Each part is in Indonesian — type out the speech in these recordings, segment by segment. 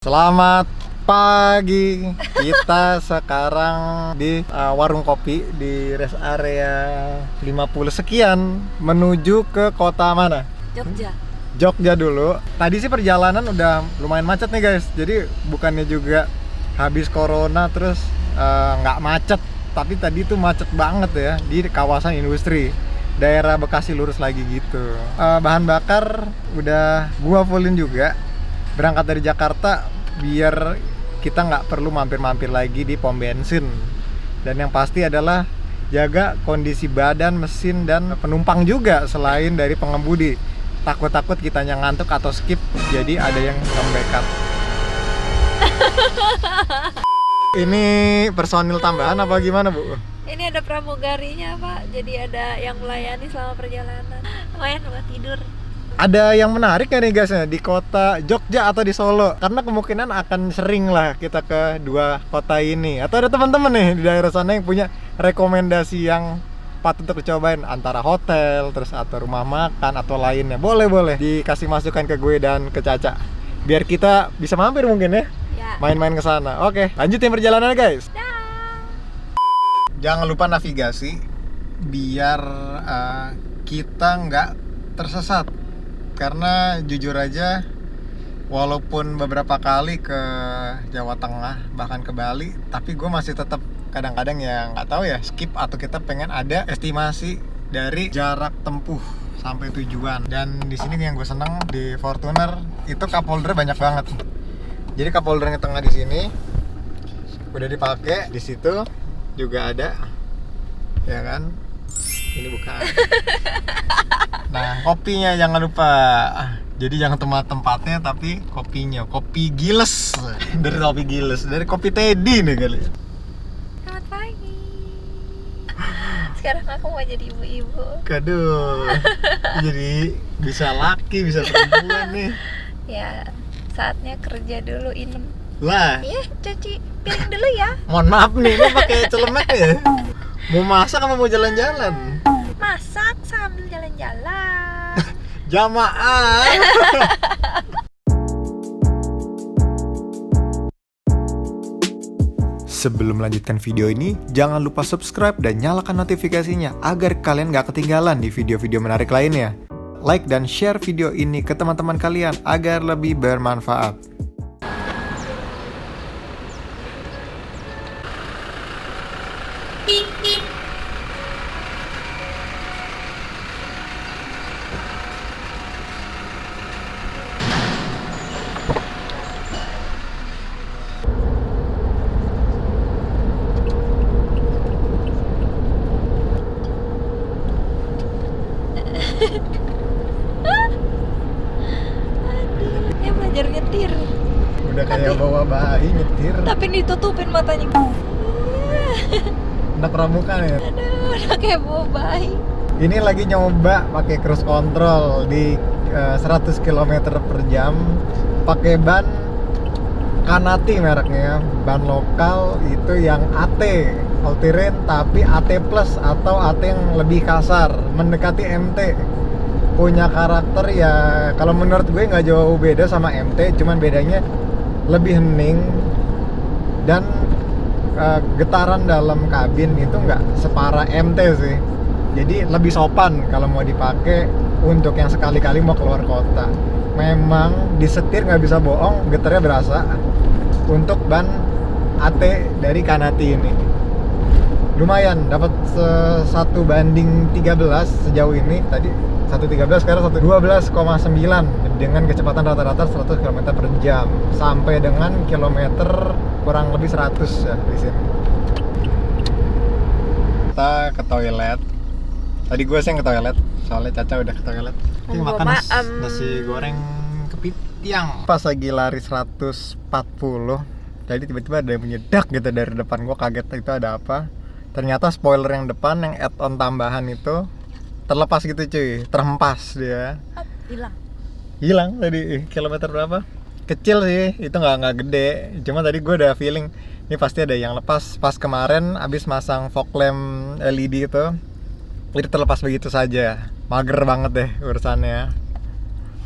Selamat pagi. Kita sekarang di warung kopi di rest area 50 sekian menuju ke kota mana? Jogja. Jogja dulu. Tadi sih perjalanan udah lumayan macet nih guys. Jadi bukannya juga habis corona terus nggak macet, tapi tadi tuh macet banget ya di kawasan industri. Daerah Bekasi lurus lagi gitu. Bahan bakar udah gua fullin juga. Berangkat dari Jakarta biar kita nggak perlu mampir-mampir lagi di pom bensin. Dan yang pasti adalah jaga kondisi badan, mesin, dan penumpang juga selain dari pengemudi. Takut-takut kitanya ngantuk atau skip, jadi ada yang nge-backup. Ini personil tambahan apa gimana, Bu? Ini ada pramugarinya, Pak. Jadi ada yang melayani selama perjalanan. Lumayan buat tidur. Ada yang menarik ya nih guys di kota Jogja atau di Solo? Karena kemungkinan akan sering lah kita ke dua kota ini. Atau ada teman-teman nih di daerah sana yang punya rekomendasi yang patut untuk dicobain, antara hotel, terus atau rumah makan atau lainnya. Boleh dikasih masukan ke gue dan ke Caca. Biar kita bisa mampir mungkin ya. Ya. Main-main ke sana. Oke, lanjutin perjalanannya guys. Dah. Jangan lupa navigasi biar kita nggak tersesat. Karena jujur aja, walaupun beberapa kali ke Jawa Tengah bahkan ke Bali, tapi gue masih tetap kadang-kadang ya nggak tahu ya skip atau kita pengen ada estimasi dari jarak tempuh sampai tujuan. Dan di sini yang gue seneng di Fortuner itu cup holder banyak banget. Jadi cup holdernya tengah di sini udah dipakai, di situ juga ada, ya kan? Ini bukan. Nah, kopinya jangan lupa. Jadi jangan tempatnya tapi kopinya. Kopi Giles. Dari kopi Giles, dari kopi Teddy nih kali. Selamat pagi. Sekarang aku mau jadi ibu-ibu. Aduh. Jadi bisa laki, bisa perempuan nih. Ya, saatnya kerja dulu inem. Lah, Iya, cuci piring dulu ya. mohon maaf nih, ini pakai celemek ya. Mau masak apa mau jalan-jalan? Masak sambil jalan-jalan. Jamaah. Sebelum melanjutkan video ini, jangan lupa subscribe dan nyalakan notifikasinya agar kalian gak ketinggalan di video-video menarik lainnya. Like dan share video ini ke teman-teman kalian agar lebih bermanfaat. Dia belajar nyetir. Udah kayak bawa bayi nyetir. Tapi ditutupin matanya. Anak pramuka ya. Aduh, udah kayak bawa bayi. Ini lagi nyoba pakai cruise control di 100 km per jam, pakai ban Kanati mereknya, ban lokal itu yang AT, all terrain tapi AT plus atau AT yang lebih kasar, mendekati MT. Punya karakter ya, kalau menurut gue nggak jauh beda sama MT, cuman bedanya lebih hening dan getaran dalam kabin itu nggak separah MT sih. Jadi lebih sopan kalau mau dipakai untuk yang sekali-kali mau keluar kota. Memang disetir nggak bisa bohong, getarnya berasa untuk ban AT dari Kanati ini. Lumayan, dapat 1 banding 13 sejauh ini. Tadi 113, sekarang 112,9 dengan kecepatan rata-rata 100 km per jam sampai dengan kilometer kurang lebih 100 ya di sini. Kita ke toilet. Tadi gue sih ke toilet, soalnya Caca udah ke toilet. Ini makan nasi goreng kepitiang. Pas lagi lari 140, tadi tiba-tiba ada yang menyedak gitu dari depan. Gue kaget itu ada apa. Ternyata spoiler yang depan, yang add-on tambahan itu terlepas gitu cuy, terhempas dia. Hilang tadi, kilometer berapa? Kecil sih, itu nggak gede. Cuma tadi gue udah feeling, ini pasti ada yang lepas. Pas kemarin abis masang fog lamp LED itu terlepas begitu saja. Mager banget deh urusannya.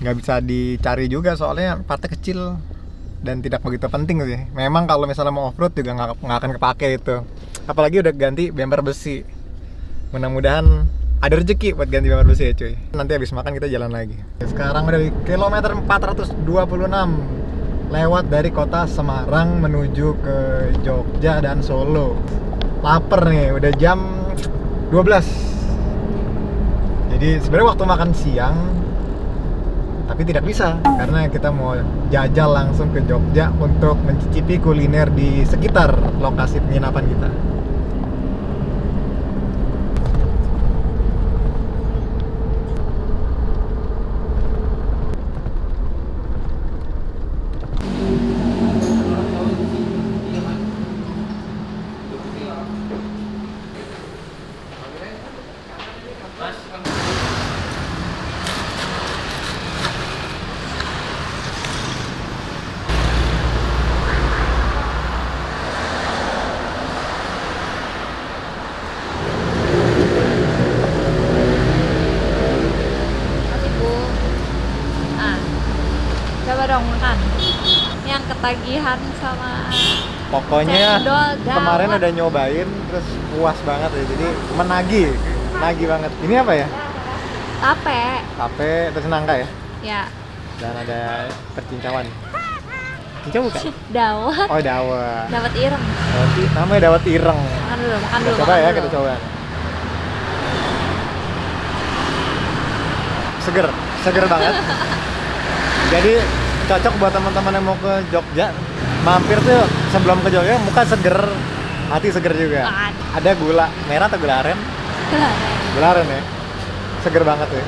Nggak bisa dicari juga soalnya partnya kecil. dan tidak begitu penting sih. Memang kalau misalnya mau off-road juga nggak akan kepake itu. Apalagi udah ganti bumper besi. Mudah-mudahan ada rezeki buat ganti bumper besi ya cuy. Nanti habis makan kita jalan lagi. Sekarang udah di kilometer 426 lewat dari kota Semarang menuju ke Jogja dan Solo. Laper nih, udah jam 12. Jadi sebenarnya waktu makan siang, tapi tidak bisa karena kita mau jajal langsung ke Jogja untuk mencicipi kuliner di sekitar lokasi penginapan kita. Makasih Bu. Nah, coba dong makan. Yang ketagihan sama Pokoknya cendol kemarin dawet. udah nyobain terus puas banget ya. Jadi menagih banget. Ini apa ya? Tape. Tape terus nangka ya. Ya, Dan ada percincauan. Cincau bukan? dawet. Oh, dawet. Dawet ireng. Namanya dawet ireng. Makan dulu, makan Kita dulu. coba makan ya, dulu. kita coba. Seger banget. Jadi cocok buat teman-teman yang mau ke Jogja. Mampir tuh sebelum ke Jogja, muka seger, hati seger juga. Wah. Ada gula merah atau gula aren? Gula aren ya. Seger banget ya.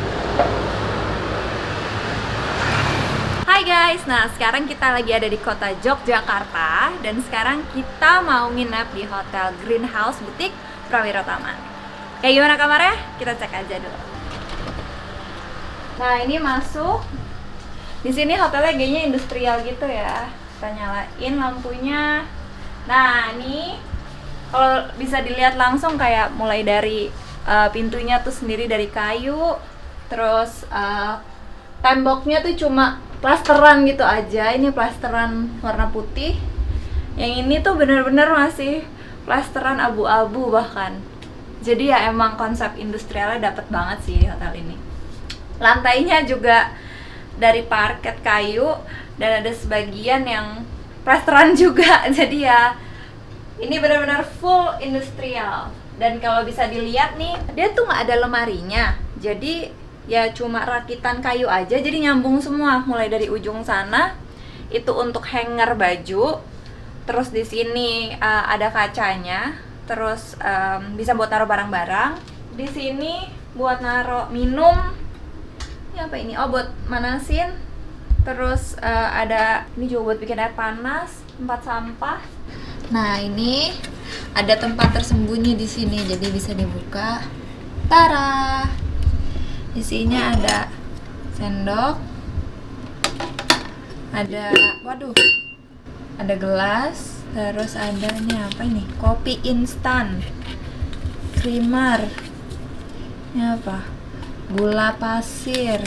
Hai guys, nah sekarang kita lagi ada di kota Yogyakarta dan sekarang kita mau nginep di Hotel Greenhouse Butik Prawiro Taman. Kayak gimana kamarnya? Kita cek aja dulu. Nah ini masuk. Di sini hotelnya kayaknya industrial gitu ya. Kita nyalain lampunya. Nah ini kalau bisa dilihat langsung kayak mulai dari pintunya tuh sendiri dari kayu, terus temboknya tuh cuma plasteran gitu aja. Ini plasteran warna putih. Yang ini tuh bener-bener masih plasteran abu-abu bahkan. Jadi ya emang konsep industrialnya dapet banget sih di hotel ini. Lantainya juga dari parket kayu dan ada sebagian yang plasteran juga. Jadi ya ini benar-benar full industrial. Dan kalau bisa dilihat nih, dia tuh nggak ada lemarinya. Jadi ya cuma rakitan kayu aja. Jadi nyambung semua mulai dari ujung sana itu untuk hanger baju. Terus di sini ada kacanya. Terus bisa buat naruh barang-barang. Di sini buat naruh minum. Ini apa ini? Oh, buat manasin. Terus ada ini juga buat bikin air panas, tempat sampah. Nah, ini ada tempat tersembunyi di sini, jadi bisa dibuka. Tara. Isinya ada sendok. Ada ada gelas, terus ada ini apa ini? Kopi instan. Creamer. Ini apa? Gula pasir.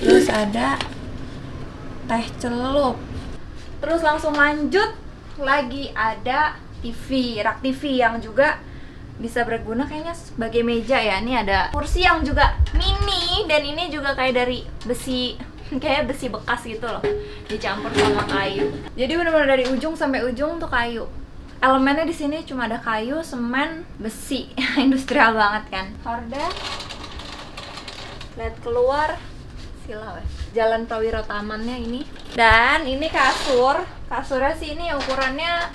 Terus ada teh celup. Terus langsung lanjut lagi ada TV, rak TV yang juga bisa berguna kayaknya sebagai meja ya. Ini ada kursi yang juga mini dan ini juga kayak dari besi, kayak besi bekas gitu loh, dicampur sama kayu. Jadi benar-benar dari ujung sampai ujung tuh kayu. Elemennya di sini cuma ada kayu, semen, besi, industrial banget kan. Horden. Lihat keluar, silau ya. Jalan Prawiro Tamannya ini. Dan ini kasurnya sih ini ukurannya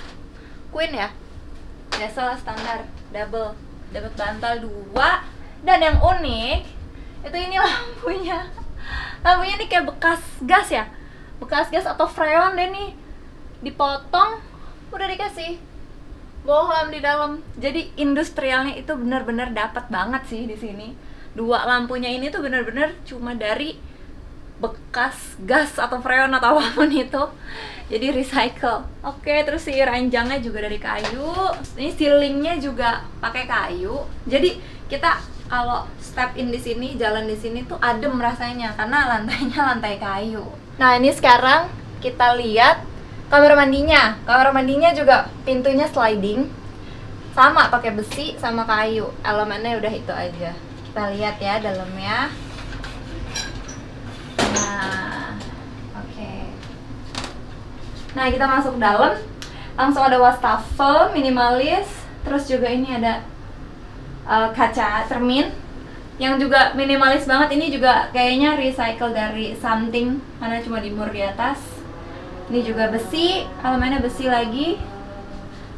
queen ya. Biasalah standar, double. Dapat bantal 2. Dan yang unik itu ini lampunya. Lampunya ini kayak bekas gas ya. Bekas gas atau freon deh nih. Dipotong, udah dikasih bohlam di dalam. Jadi industrialnya itu benar-benar dapat banget sih di sini. 2 lampunya ini tuh benar-benar cuma dari bekas gas atau freon atau apapun itu, jadi recycle. Oke, terus si ranjangnya juga dari kayu. Ini ceilingnya juga pakai kayu. Jadi kita kalau step in di sini, jalan di sini tuh adem rasanya karena lantainya lantai kayu. Nah ini sekarang kita lihat Kamar mandinya juga pintunya sliding, sama pakai besi sama kayu. Elemennya udah itu aja. Kita lihat ya dalamnya. Nah, oke. Nah, kita masuk dalam, langsung ada wastafel minimalis. Terus juga ini ada kaca cermin yang juga minimalis banget. Ini juga kayaknya recycle dari something karena cuma dimur di atas. Ini juga besi, elemennya besi lagi.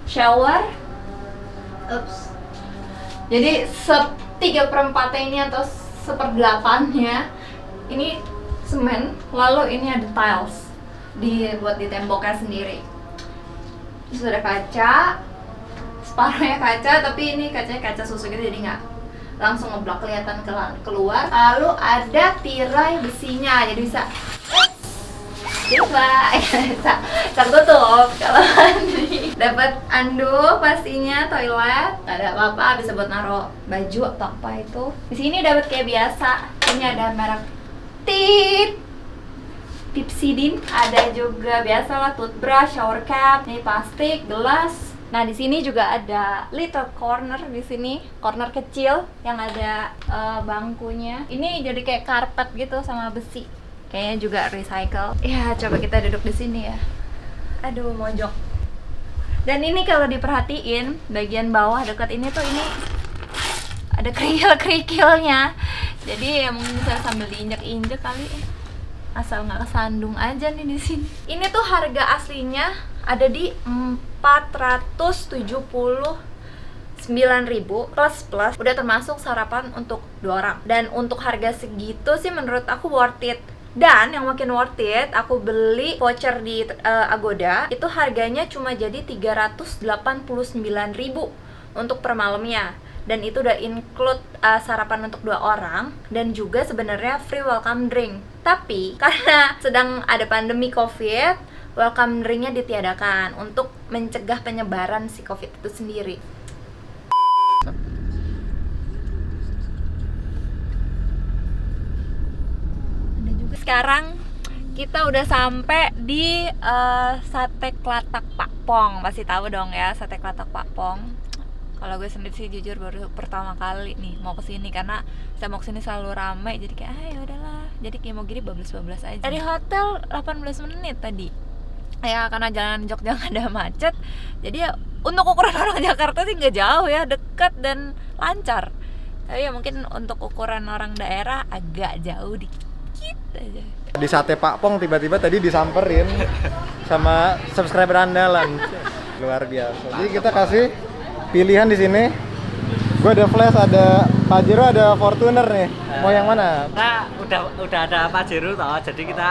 Shower. Ups. Jadi 3/4 ini atau 1/8-nya ini semen, lalu ini ada tiles dibuat di temboknya sendiri. Terus ada kaca, separuhnya kaca, tapi ini kacanya kaca susu gitu, jadi nggak langsung ngeblok kelihatan keluar. Lalu ada tirai besinya, jadi bisa bisa tertutup kalau mandi. Dapat anduk pastinya, toilet, nggak ada apa-apa, bisa buat naruh baju atau apa itu. Di sini dapat kayak biasa, ini ada merek Pepsodent, ada juga biasalah toothbrush, shower cap, ini plastik, gelas. Nah, di sini juga ada little corner, di sini corner kecil yang ada bangkunya. Ini jadi kayak karpet gitu sama besi. Kayaknya juga recycle. Ya, coba kita duduk di sini ya. Aduh, mojok. Dan ini kalau diperhatiin, bagian bawah dekat ini tuh ini ada kerikil-kerikilnya. Jadi ya mungkin bisa sambil diinjek-injek kali. Asal nggak kesandung aja nih di sini. Ini tuh harga aslinya ada di 479.000 plus udah termasuk sarapan untuk 2 orang. Dan untuk harga segitu sih menurut aku worth it. Dan yang makin worth it, aku beli voucher di Agoda, itu harganya cuma jadi 389.000 untuk per malamnya. Dan itu udah include sarapan untuk 2 orang dan juga sebenarnya free welcome drink. Tapi karena sedang ada pandemi COVID, welcome drinknya ditiadakan untuk mencegah penyebaran si COVID itu sendiri. Sekarang kita udah sampai di Sate Klatak Pak Pong. Pasti tahu dong ya Sate Klatak Pak Pong. Kalau gue sendiri sih jujur baru pertama kali nih mau kesini, karena saya mau kesini selalu ramai, jadi kayak ya udahlah. Jadi kayak mau gini bablas-bablas aja. Dari hotel 18 menit tadi. Ya karena jalan Jogja nggak ada macet, jadi ya untuk ukuran orang Jakarta sih nggak jauh ya, dekat dan lancar. Tapi ya mungkin untuk ukuran orang daerah agak jauh dikit aja. Di Sate Pak Pong tiba-tiba tadi disamperin sama subscriber andalan. Luar biasa. Jadi kita kasih pilihan di sini. Gue ada Flash, ada Pajero, ada Fortuner nih. Mau yang mana? Nah, udah ada Pajero toh, jadi kita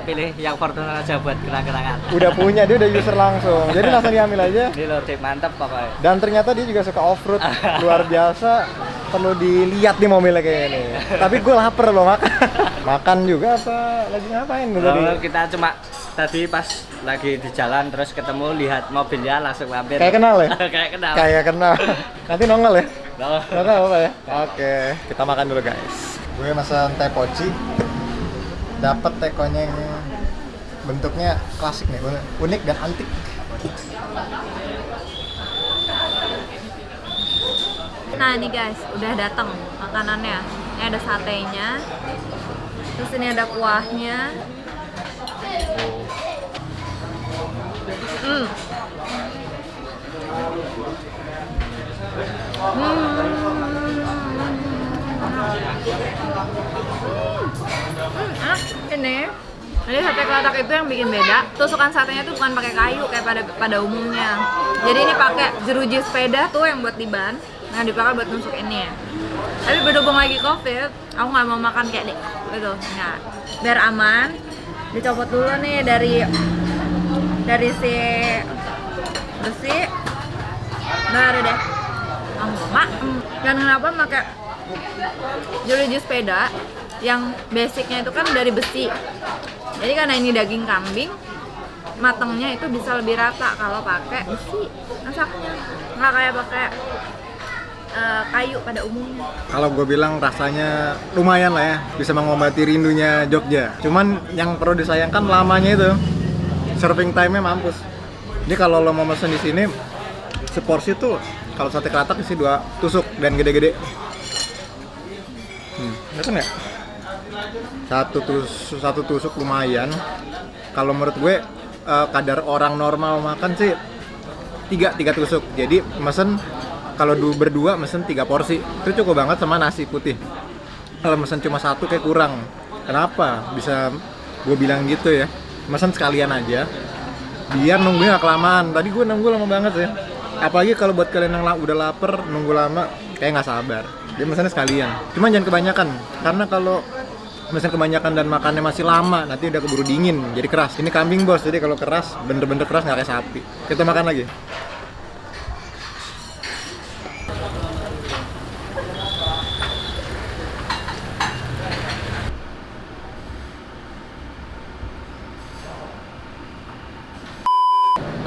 pilih yang Fortuner aja buat gerak-gerakan. Udah punya, dia udah user langsung. Jadi langsung diambil aja. Ini loh, mantep pokoknya. Dan ternyata dia juga suka off-road. Luar biasa. Perlu dilihat nih mobilnya kayak ini. Tapi gue lapar loh makan. Makan juga apa? Lagi ngapain lu tadi? Kita cuma tadi pas lagi di jalan terus ketemu lihat mobilnya langsung mampir. Kayak kenal ya? Kayak kenal. Kayak kenal. Nanti nongol ya? Nongol. Nggak tahu apa ya? Oke, kita makan dulu guys. Gue pesan teh poci. Dapat tekonya yang bentuknya klasik nih, unik dan antik. Nah nih guys, udah datang makanannya. Ini ada satenya, terus ini ada kuahnya. Enak ini. Jadi sate Klatak itu yang bikin beda, tusukan satenya tuh bukan pakai kayu kayak pada umumnya. Jadi ini pakai jeruji sepeda tuh yang buat di ban, nah dipakai buat nusuk ini. Tapi berhubung lagi COVID, aku nggak mau makan kayak gitu. Nah, biar aman, dicopot dulu nih dari si besi. Baru deh. Dan kenapa pakai jeruji sepeda yang basicnya itu kan dari besi. Jadi karena ini daging kambing, matangnya itu bisa lebih rata kalau pakai besi masaknya, nggak kayak pakai kayu pada umumnya. Kalau gue bilang rasanya lumayan lah ya, bisa mengobati rindunya Jogja. Cuman yang perlu disayangkan lamanya itu. Serving time-nya mampus. Ini kalau lo mau pesen di sini, seporsi tuh kalau sate kelatak isi 2 tusuk dan gede-gede. Betul nggak? Satu tusuk lumayan. Kalau menurut gue kadar orang normal makan sih 3 tusuk. Jadi mesen kalau berdua mesen 3 porsi. Itu cukup banget sama nasi putih. Kalau mesen cuma 1 kayak kurang. Kenapa? Bisa gue bilang gitu ya. Mesen sekalian aja. Biar nunggunya nggak kelamaan. Tadi gue nunggu lama banget ya. Apalagi kalau buat kalian yang udah lapar nunggu lama kayak nggak sabar. Jadi mesennya sekalian. Cuma jangan kebanyakan. Karena kalau mesen kebanyakan dan makannya masih lama, nanti udah keburu dingin, jadi keras. Ini kambing bos, jadi kalau keras, bener-bener keras nggak kayak sapi. Kita makan lagi.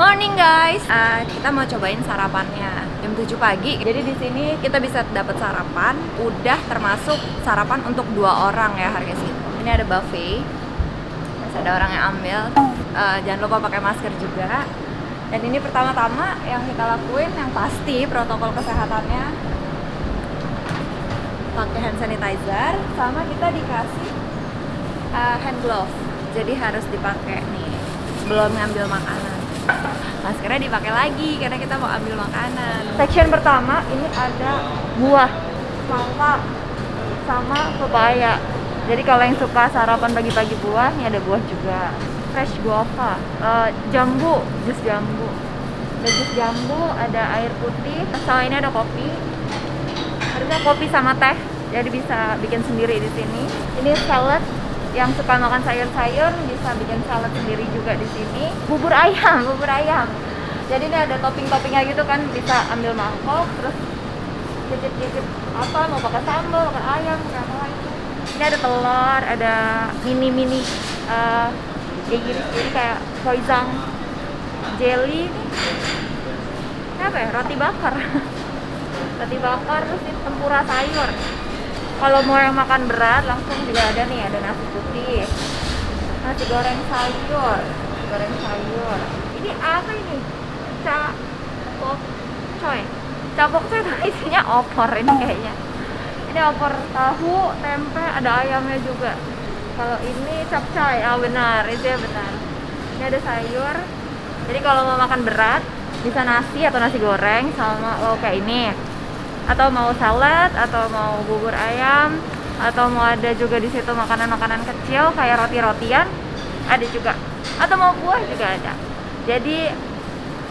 Morning guys, kita mau cobain sarapannya jam 7 pagi. Jadi di sini kita bisa dapat sarapan, udah termasuk sarapan untuk 2 orang ya harga segitu. Ini ada buffet, masih ada orang yang ambil. Jangan lupa pakai masker juga. Dan ini pertama-tama yang kita lakuin yang pasti protokol kesehatannya pakai hand sanitizer, sama kita dikasih hand glove. Jadi harus dipakai nih sebelum ngambil makanan. Maskernya dipakai lagi karena kita mau ambil makanan. Section pertama ini ada buah, mangga, sama pepaya. Jadi kalau yang suka sarapan pagi-pagi buah, ini ada buah juga. Fresh guava, jambu, jus jambu. Ada jus jambu, ada air putih. Sama ini ada kopi. Harusnya kopi sama teh, jadi bisa bikin sendiri di sini. Ini salad. Yang suka makan sayur-sayur bisa bikin salad sendiri juga di sini. Bubur ayam. Jadi ini ada topping-toppingnya gitu kan, bisa ambil mangkok terus cicip-cicip apa mau pakai sambal, pakai ayam, pakai apa lagi. Ini ada telur, ada mini kayak gini, jadi kayak croissant jelly. Ini apa ya? Roti bakar. Roti bakar terus ini tempura sayur. Kalau mau yang makan berat langsung juga ada nih, ada nasi putih, nasi goreng sayur. Ini apa ini? Capokcoy tuh isinya opor ini kayaknya. Ini opor tahu, tempe, ada ayamnya juga. Kalau ini capcay, benar, itu ya benar. Ini ada sayur. Jadi kalau mau makan berat bisa nasi atau nasi goreng sama kayak ini. Atau mau salad, atau mau bubur ayam, atau mau ada juga di situ makanan-makanan kecil kayak roti-rotian, ada juga. Atau mau buah juga ada. Jadi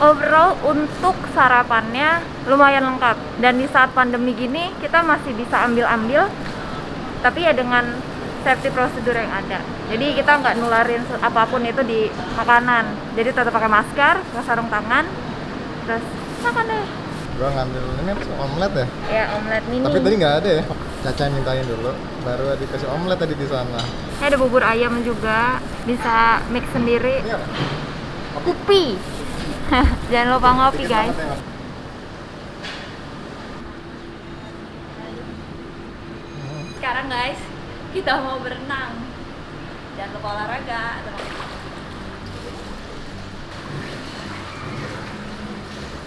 overall untuk sarapannya lumayan lengkap. Dan di saat pandemi gini kita masih bisa ambil-ambil, tapi ya dengan safety prosedur yang ada. Jadi kita nggak nularin apapun itu di makanan. Jadi tetap pakai masker, pakai sarung tangan, terus makan deh. Gua ngambil ini omelet ya? Ya, omelet mini. Tapi tadi nggak ada ya? Caca mintain dulu, baru dikasih omelet tadi di sana. Ini ada bubur ayam juga, bisa mix sendiri. Ini apa? Kopi. Jangan lupa ngopi Dikit guys. banget ya. Sekarang guys, kita mau berenang. Jangan lupa olahraga.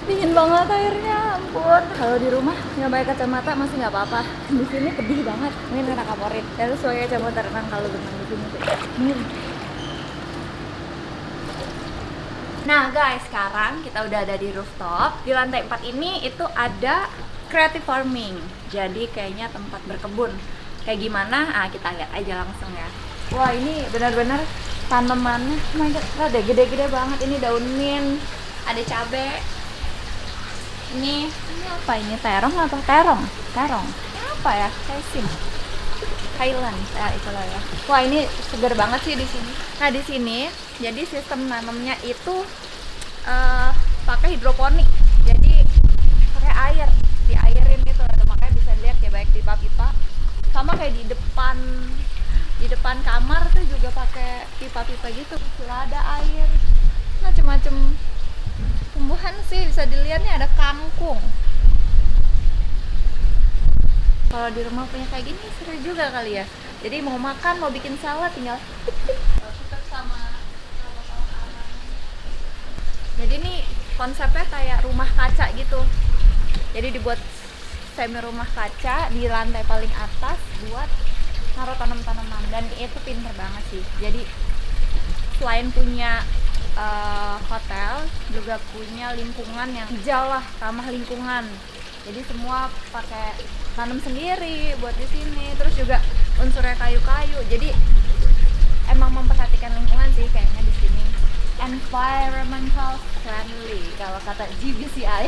Dingin banget airnya, ampun. Kalau di rumah nggak pakai kacamata masih nggak apa-apa. Di sini pedih banget. Ini kena kaporit. Terus pakai kacamata renang kalau berenang di sini. Nah guys, sekarang kita udah ada di rooftop. Di lantai 4 ini itu ada creative farming. Jadi kayaknya tempat berkebun. Kayak gimana? Kita lihat aja langsung ya. Wah, ini benar-benar tanamannya. Oh my god, ada gede-gede banget. Ini daun mint, ada cabai. Ini apa ini? Terong apa? Terong. Ini apa ya? Sesame. Thailand. Itulah ya. Wah, ini segar banget sih di sini. Nah, di sini jadi sistem nanamnya itu pakai hidroponik. Jadi pakai air, diairin gitu. Makanya bisa lihat ya baik pipa-pipa. Sama kayak di depan kamar tuh juga pakai pipa-pipa gitu. Sudah ada air. Macem-macem tumbuhan sih bisa dilihat nih, ada kangkung. Kalau di rumah punya kayak gini seru juga kali ya. Jadi mau makan, mau bikin salad tinggal tutup sama konsepnya kayak rumah kaca gitu. Jadi dibuat semi rumah kaca di lantai paling atas buat naruh tanam-tanaman, dan itu pinter banget sih. Jadi selain punya hotel, juga punya lingkungan yang hijau lah, ramah lingkungan. Jadi semua pakai tanam sendiri buat di sini. Terus juga unsurnya kayu-kayu. Jadi emang memperhatikan lingkungan sih kayaknya di sini. Environmental friendly kalau kata GBCI.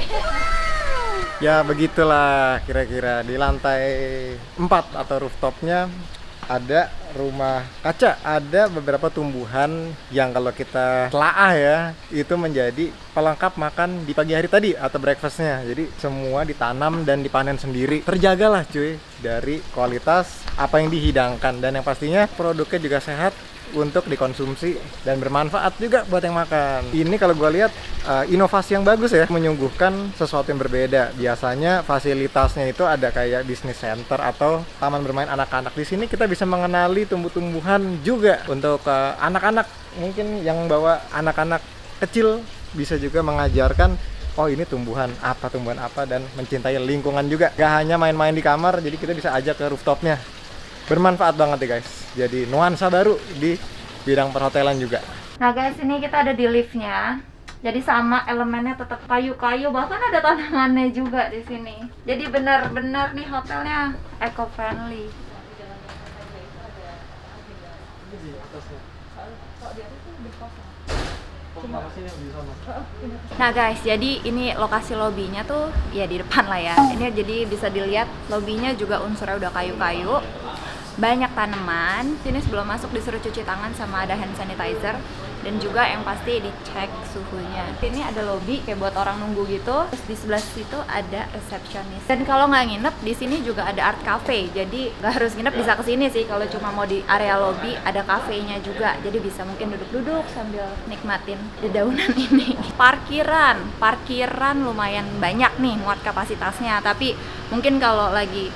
Ya begitulah kira-kira di lantai 4 atau rooftopnya ada rumah kaca, ada beberapa tumbuhan yang kalau kita telaah ya, itu menjadi pelengkap makan di pagi hari tadi atau breakfastnya. Jadi semua ditanam dan dipanen sendiri. Terjagalah cuy dari kualitas apa yang dihidangkan, dan yang pastinya produknya juga sehat untuk dikonsumsi dan bermanfaat juga buat yang makan. Ini kalau gue lihat inovasi yang bagus ya, menyuguhkan sesuatu yang berbeda. Biasanya fasilitasnya itu ada kayak business center atau taman bermain anak-anak. Di sini kita bisa mengenali tumbuh-tumbuhan juga untuk anak-anak. Mungkin yang bawa anak-anak kecil bisa juga mengajarkan, oh ini tumbuhan apa, dan mencintai lingkungan juga. Gak hanya main-main di kamar, jadi kita bisa ajak ke rooftopnya. Bermanfaat banget ya guys. Jadi nuansa baru di bidang perhotelan juga. Nah guys, ini kita ada di liftnya. Jadi sama elemennya tetap kayu-kayu, bahkan ada tanamannya juga di sini. Jadi benar-benar nih hotelnya eco friendly. Nah guys, jadi ini lokasi lobbynya tuh ya di depan lah ya. Ini jadi bisa dilihat lobbynya juga unsurnya udah kayu-kayu. Banyak tanaman. Sini sebelum masuk disuruh cuci tangan sama ada hand sanitizer, dan juga yang pasti dicek suhunya. Ini ada lobby kayak buat orang nunggu gitu. Terus di sebelah situ ada resepsionis. Dan kalau nggak nginep di sini juga ada art cafe. Jadi nggak harus nginep, bisa kesini sih. Kalau cuma mau di area lobby ada kafenya juga. Jadi bisa mungkin duduk-duduk sambil nikmatin dedaunan ini. Parkiran lumayan banyak nih muat kapasitasnya. Tapi mungkin kalau lagi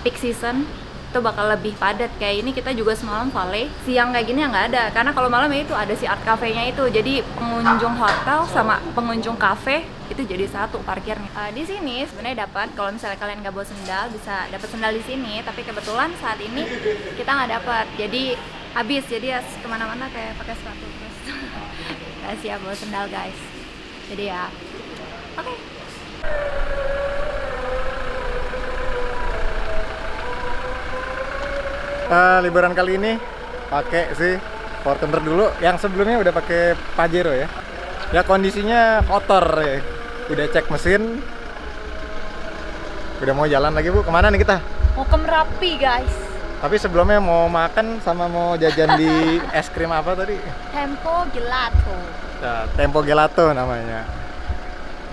peak season itu bakal lebih padat. Kayak ini kita juga semalam valet, siang kayak gini ya nggak ada, karena kalau malam itu ada si art cafe-nya itu. Jadi pengunjung hotel sama pengunjung cafe itu jadi satu parkirnya. Di sini sebenarnya dapat, kalau misalnya kalian nggak bawa sendal bisa dapat sendal di sini, tapi kebetulan saat ini kita nggak dapat, jadi habis. Jadi ya kemana-mana kayak pakai sepatu terus. Nggak siap bawa sendal guys. Jadi ya oke. Liburan kali ini pakai sih Fortuner dulu, yang sebelumnya udah pakai Pajero ya. Ya kondisinya kotor ya. Udah cek mesin. Udah mau jalan lagi Bu. Kemana nih kita? Mau ke Merapi guys. Tapi sebelumnya mau makan sama mau jajan di es krim apa tadi? Tempo Gelato. Nah, Tempo Gelato namanya.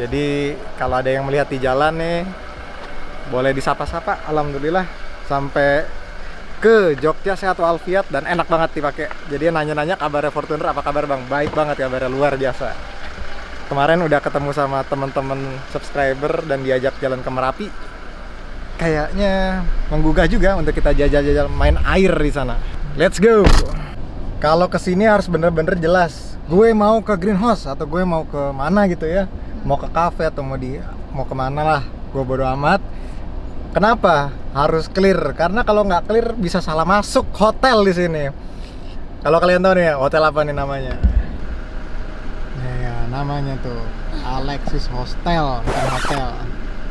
Jadi kalau ada yang melihat di jalan nih, boleh disapa-sapa. Alhamdulillah sampai ke Jogja sehat walafiat dan enak banget dipakai. Jadi nanya-nanya kabarnya Fortuner, apa kabar Bang? Baik banget kabarnya, luar biasa. Kemarin udah ketemu sama teman-teman subscriber dan diajak jalan ke Merapi. Kayaknya menggugah juga untuk kita jajal-jajal main air di sana. Let's go. Kalau kesini harus bener-bener jelas. Gue mau ke greenhouse atau gue mau ke mana gitu ya. Mau ke cafe atau mau kemana lah. Gue bodo amat. Kenapa harus clear? Karena kalau nggak clear bisa salah masuk hotel di sini. Kalau kalian tahu nih ya, hotel apa nih namanya? Ya, namanya tuh Alexis Hostel, bukan hotel.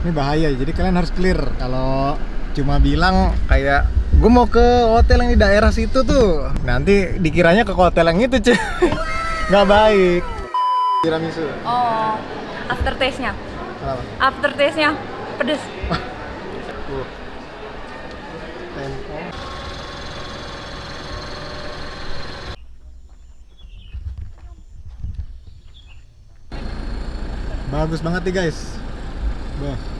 Ini bahaya, jadi kalian harus clear. Kalau cuma bilang kayak gue mau ke hotel yang di daerah situ tuh, nanti dikiranya ke hotel yang itu cuy. Nggak baik. Tiramisu. Oh, aftertaste-nya. Kenapa? Aftertaste-nya pedes. Tempo. Bagus banget nih guys. Bah.